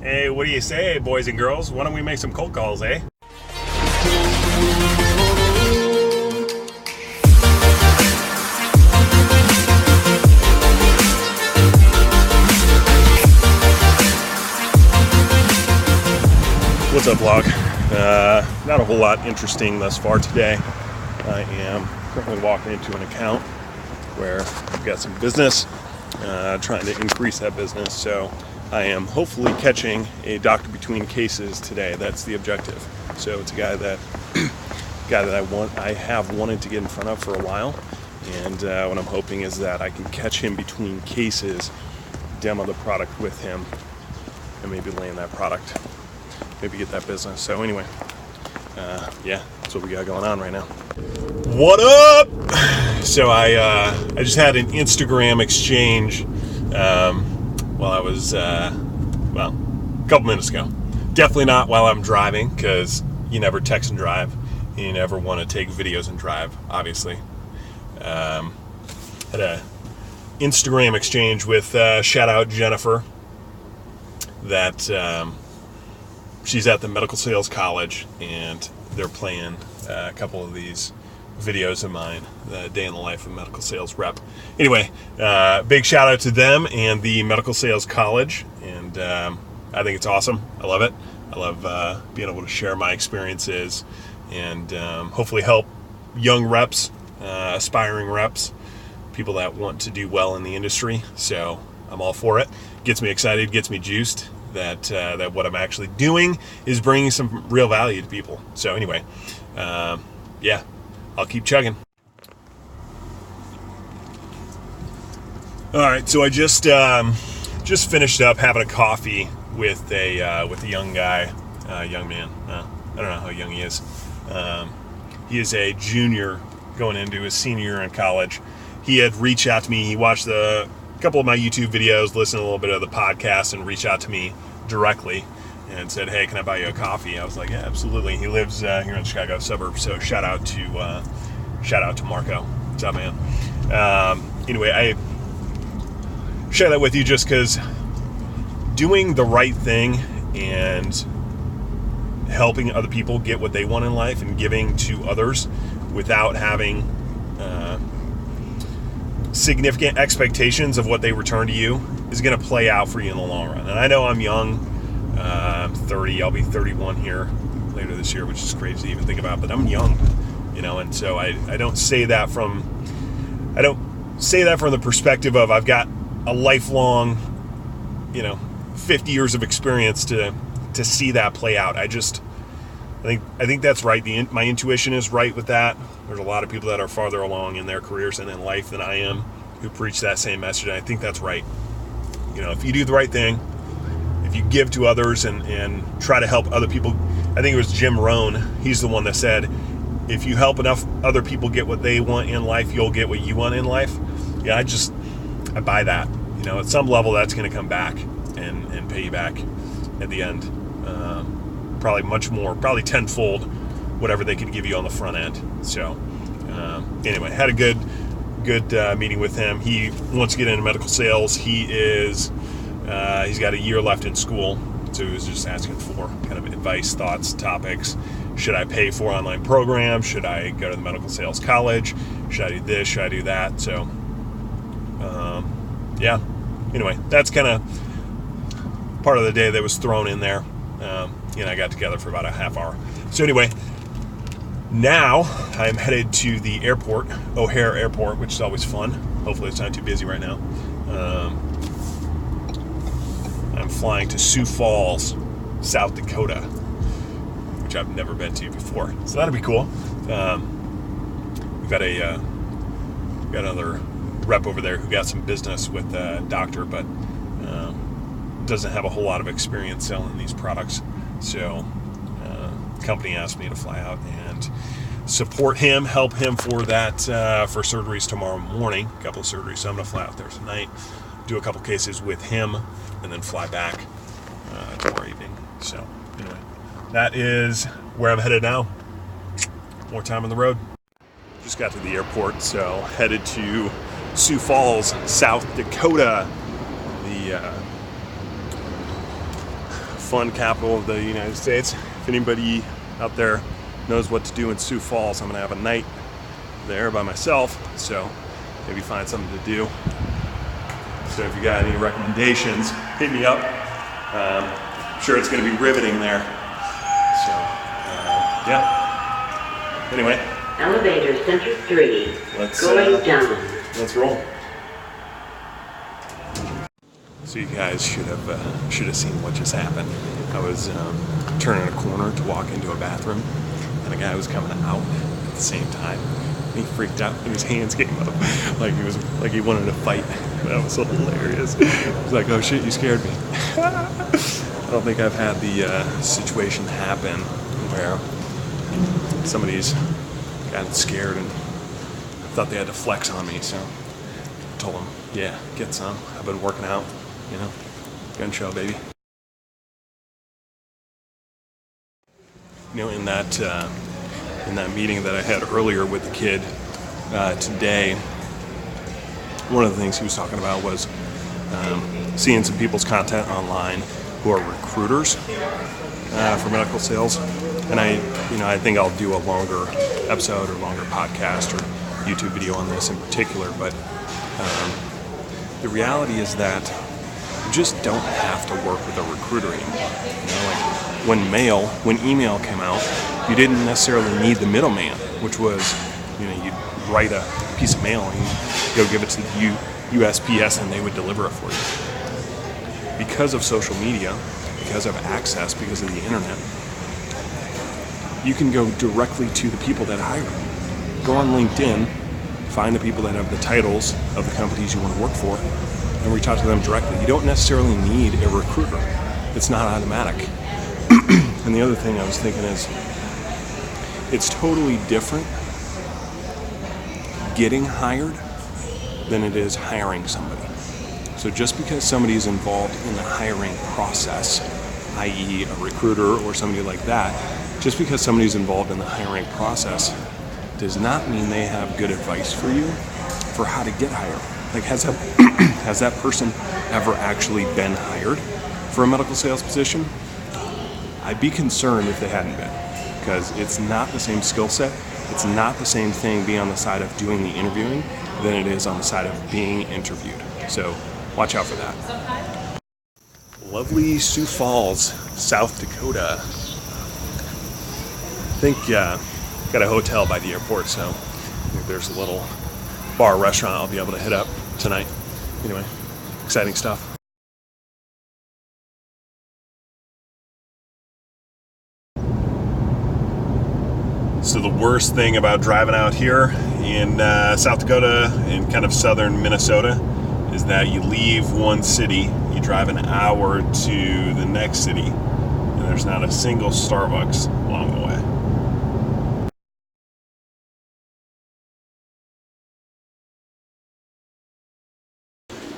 Hey, what do you say, boys and girls? Why don't we make some cold calls, eh? What's up, vlog? Not a whole lot interesting thus far today. I am currently walking into an account where I've got some business, trying to increase that business. So I am hopefully catching a doctor between cases today. That's the objective. So it's a guy that I have wanted to get in front of for a while, and what I'm hoping is that I can catch him between cases, demo the product with him, and maybe land that product, maybe get that business. So anyway, yeah, that's what we got going on right now. What up? So I just had an Instagram exchange while I was, a couple minutes ago. Definitely not while I'm driving, because you never text and drive. You never want to take videos and drive, obviously. Had a Instagram exchange with, shout out Jennifer, that she's at the Medical Sales College, and they're playing a couple of these videos of mine, the day in the life of a medical sales rep. Anyway, big shout out to them and the Medical Sales College, and I think it's awesome. I love it. I love being able to share my experiences and hopefully help young reps, aspiring reps, people that want to do well in the industry. So I'm all for it. Gets me excited, gets me juiced that what I'm actually doing is bringing some real value to people. So anyway, yeah, I'll keep chugging. All right, so I just finished up having a coffee with a young guy, young man. I don't know how young he is. He is a junior going into his senior year in college. He had reached out to me. He watched a couple of my YouTube videos, listened to a little bit of the podcast, and reached out to me directly and said, "Hey, can I buy you a coffee?" I was like, "Yeah, absolutely." He lives here in the Chicago suburbs, so shout out to Marco. What's up, man? Anyway, I share that with you just because doing the right thing and helping other people get what they want in life and giving to others without having significant expectations of what they return to you is going to play out for you in the long run. And I know I'm young, I'm 30, I'll be 31 here later this year, which is crazy to even think about, but I'm young, and so I don't say that from the perspective of I've got a lifelong, 50 years of experience to see that play out. I think that's right. My intuition is right with that. There's a lot of people that are farther along in their careers and in life than I am who preach that same message, and I think that's right. If you do the right thing, if you give to others and try to help other people, I think it was Jim Rohn, he's the one that said, if you help enough other people get what they want in life, you'll get what you want in life. Yeah, I buy that. At some level, that's going to come back and pay you back at the end. Probably much more, probably tenfold whatever they could give you on the front end. So anyway, had a good meeting with him. He wants to get into medical sales. He's got a year left in school, so he was just asking for kind of advice, thoughts, topics. Should I pay for online programs? Should I go to the medical sales college? Should I do this? Should I do that? So yeah, anyway, that's kind of part of the day that was thrown in there. I got together for about a half hour. So anyway, now I'm headed to the airport, O'Hare Airport, which is always fun. Hopefully it's not too busy right now. I'm flying to Sioux Falls, South Dakota, which I've never been to before. So that'll be cool. We've got another rep over there who got some business with a doctor, but doesn't have a whole lot of experience selling these products. So the company asked me to fly out and support him, help him for that, for surgeries tomorrow morning, a couple of surgeries. So I'm going to fly out there tonight, do a couple cases with him, and then fly back tomorrow evening. So anyway, that is where I'm headed now. More time on the road. Just got to the airport, so headed to Sioux Falls, South Dakota. The fun capital of the United States. If anybody out there knows what to do in Sioux Falls, I'm gonna have a night there by myself, so maybe find something to do. So if you got any recommendations, hit me up. I'm sure it's gonna be riveting there. So, yeah. Anyway. Elevator center 3, going down. Let's roll. So you guys should have seen what just happened. I was turning a corner to walk into a bathroom, and a guy was coming out at the same time. And he freaked out, and his hands came up like he wanted to fight. That was so hilarious. He was like, "Oh shit, you scared me." I don't think I've had the situation happen where somebody's gotten scared and thought they had to flex on me. So I told them, "Yeah, get some. I've been working out." You know, gun show, baby. You know, in that meeting that I had earlier with the kid today, one of the things he was talking about was seeing some people's content online who are recruiters for medical sales, and I think I'll do a longer episode or longer podcast or YouTube video on this in particular. But the reality is that you just don't have to work with a recruiter anymore. You know, like when email came out, you didn't necessarily need the middleman, which was, you know, you'd write a piece of mail and you'd go give it to the USPS and they would deliver it for you. Because of social media, because of access, because of the internet, you can go directly to the people that hire you. Go on LinkedIn, find the people that have the titles of the companies you want to work for, and reach out to them directly. You don't necessarily need a recruiter. It's not automatic. And the other thing I was thinking is, it's totally different getting hired than it is hiring somebody. So just because somebody is involved in the hiring process, i.e. a recruiter or somebody like that, just because somebody's involved in the hiring process does not mean they have good advice for you for how to get hired. Like, has that person ever actually been hired for a medical sales position? I'd be concerned if they hadn't been, because it's not the same skill set. It's not the same thing being on the side of doing the interviewing than it is on the side of being interviewed. So watch out for that. Lovely Sioux Falls, South Dakota. I think got a hotel by the airport, so I think there's a little bar restaurant I'll be able to hit up tonight. Anyway, exciting stuff. So the worst thing about driving out here in South Dakota and kind of southern Minnesota is that you leave one city, you drive an hour to the next city, and there's not a single Starbucks along the way.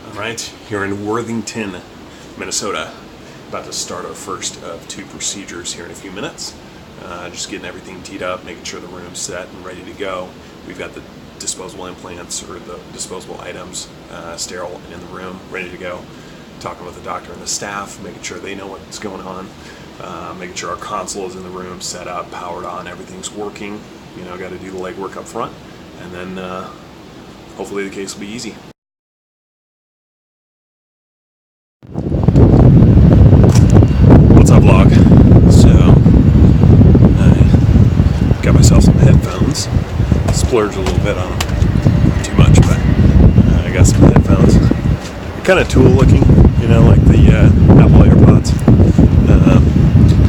All right, here in Worthington, Minnesota, about to start our first of 2 procedures here in a few minutes. Just getting everything teed up, making sure the room's set and ready to go. We've got the disposable implants or the disposable items sterile in the room, ready to go. Talking with the doctor and the staff, making sure they know what's going on, making sure our console is in the room, set up, powered on, everything's working. You know, got to do the legwork up front, and then hopefully the case will be easy. What's up, vlog? So I got myself some headphones. Splurged a little bit on them, not too much, but I got some headphones. They're kind of tool looking, you know, like the Apple AirPods,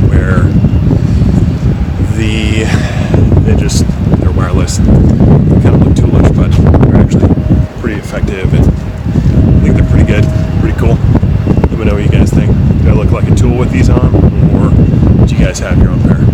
where they're wireless. They kind of look toolish, but they're actually pretty effective, and I think they're pretty good, pretty cool. Let me know what you guys think. Do I look like a tool with these on, or do you guys have your own pair?